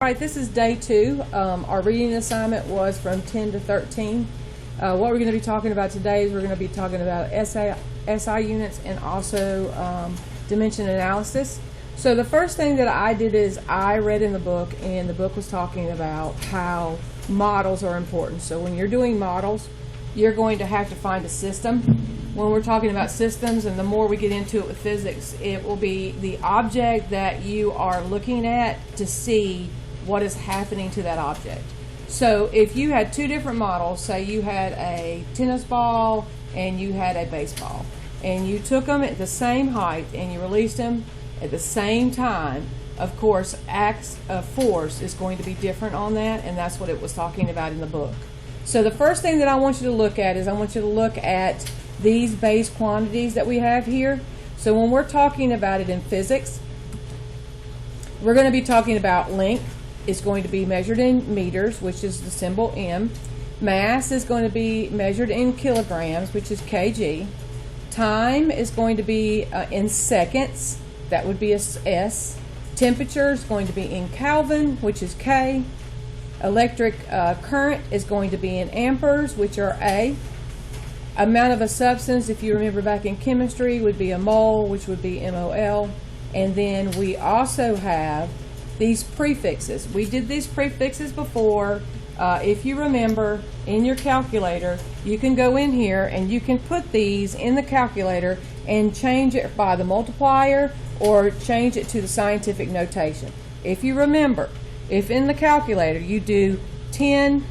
All right, this is day 2. Our reading assignment was from 10 to 13. What we're going to be talking about today is we're going to be talking about SI units and also dimension analysis. So the first thing that I did is I read in the book, and the book was talking about how models are important. So when you're doing models, you're going to have to find a system. When we're talking about systems, and the more we get into it with physics, it will be the object that you are looking at to see what is happening to that object. So if you had two different models, say you had a tennis ball and you had a baseball, and you took them at the same height and you released them at the same time, of course acts of force is going to be different on that, and that's what it was talking about in the book. So the first thing that I want you to look at is I want you to look at these base quantities that we have here. So when we're talking about it in physics, we're going to be talking about length is going to be measured in meters, which is the symbol M. Mass is going to be measured in kilograms, which is kg. Time is going to be in seconds, that would be a S. Temperature is going to be in Kelvin, which is K. Electric current is going to be in amperes, which are A. Amount of a substance, if you remember back in chemistry, would be a mole, which would be MOL. And then we also have these prefixes. We did these prefixes before. If you remember, in your calculator, you can go in here and you can put these in the calculator and change it by the multiplier or change it to the scientific notation. If you remember, if in the calculator you do 10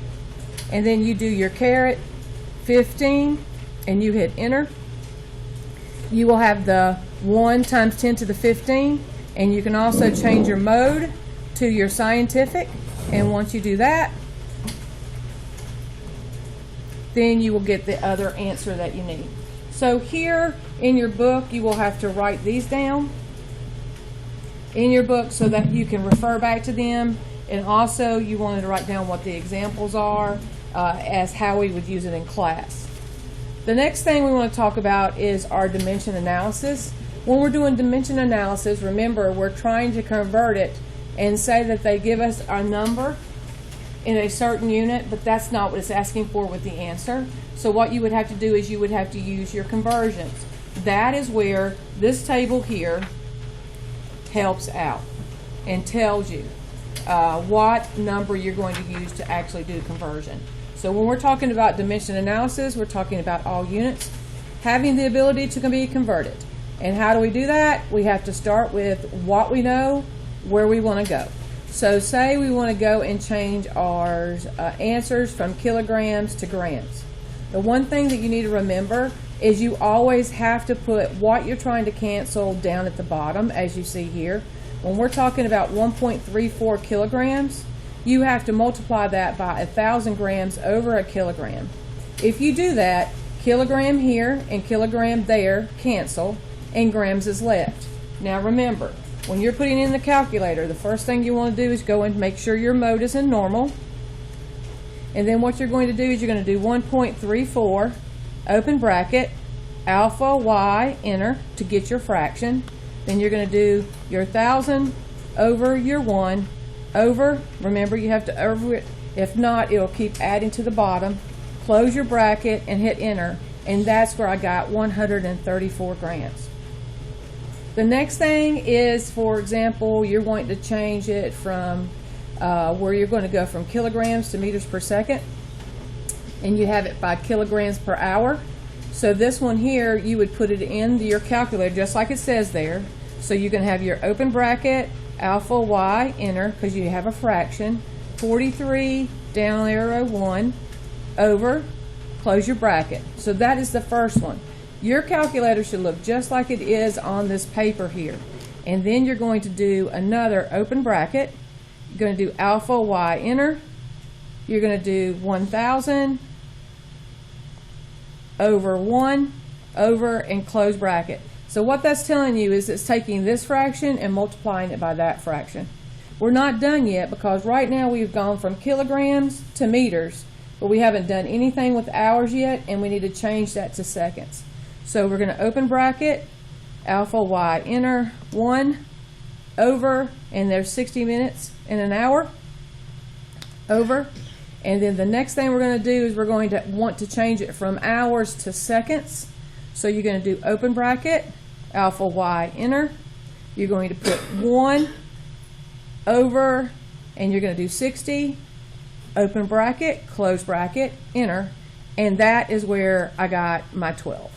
and then you do your caret 15 and you hit enter, you will have the 1 times 10 to the 15. And you can also change your mode to your scientific, and once you do that, then you will get the other answer that you need. So here in your book, you will have to write these down in your book so that you can refer back to them, and also you wanted to write down what the examples are as how we would use it in class. The next thing we want to talk about is our dimension analysis. When we're doing dimension analysis, remember, we're trying to convert it and say that they give us a number in a certain unit, but that's not what it's asking for with the answer. So what you would have to do is you would have to use your conversions. That is where this table here helps out and tells you what number you're going to use to actually do conversion. So when we're talking about dimension analysis, we're talking about all units having the ability to be converted. And how do we do that? We have to start with what we know, where we want to go. So say we want to go and change our answers from kilograms to grams. The one thing that you need to remember is you always have to put what you're trying to cancel down at the bottom, as you see here. When we're talking about 1.34 kilograms, you have to multiply that by 1,000 grams over a kilogram. If you do that, kilogram here and kilogram there cancel, and grams is left. Now remember, when you're putting in the calculator, the first thing you want to do is go and make sure your mode is in normal. And then what you're going to do is you're going to do 1.34, open bracket, alpha y, enter, to get your fraction. Then you're going to do your 1,000 over your 1, over, remember you have to over it, if not it'll keep adding to the bottom. Close your bracket and hit enter, and that's where I got 134 grams. The next thing is, for example, you're going to change it from where you're going to go from kilograms to meters per second, and you have it by kilograms per hour. So this one here, you would put it in your calculator just like it says there. So you can have your open bracket, alpha y, enter, because you have a fraction, 43 down arrow 1 over, close your bracket. So that is the first one. Your calculator should look just like it is on this paper here. And then you're going to do another open bracket. You're going to do alpha y, enter. You're going to do 1,000 over 1 over and close bracket. So what that's telling you is it's taking this fraction and multiplying it by that fraction. We're not done yet, because right now we've gone from kilograms to meters, but we haven't done anything with hours yet, and we need to change that to seconds. So we're going to open bracket, alpha y, enter, 1 over, and there's 60 minutes in an hour. over. And then the next thing we're going to do is we're going to want to change it from hours to seconds. So you're going to do open bracket, alpha Y, enter. You're going to put 1 over, and you're going to do 60, open bracket, close bracket, enter. And that is where I got my 12.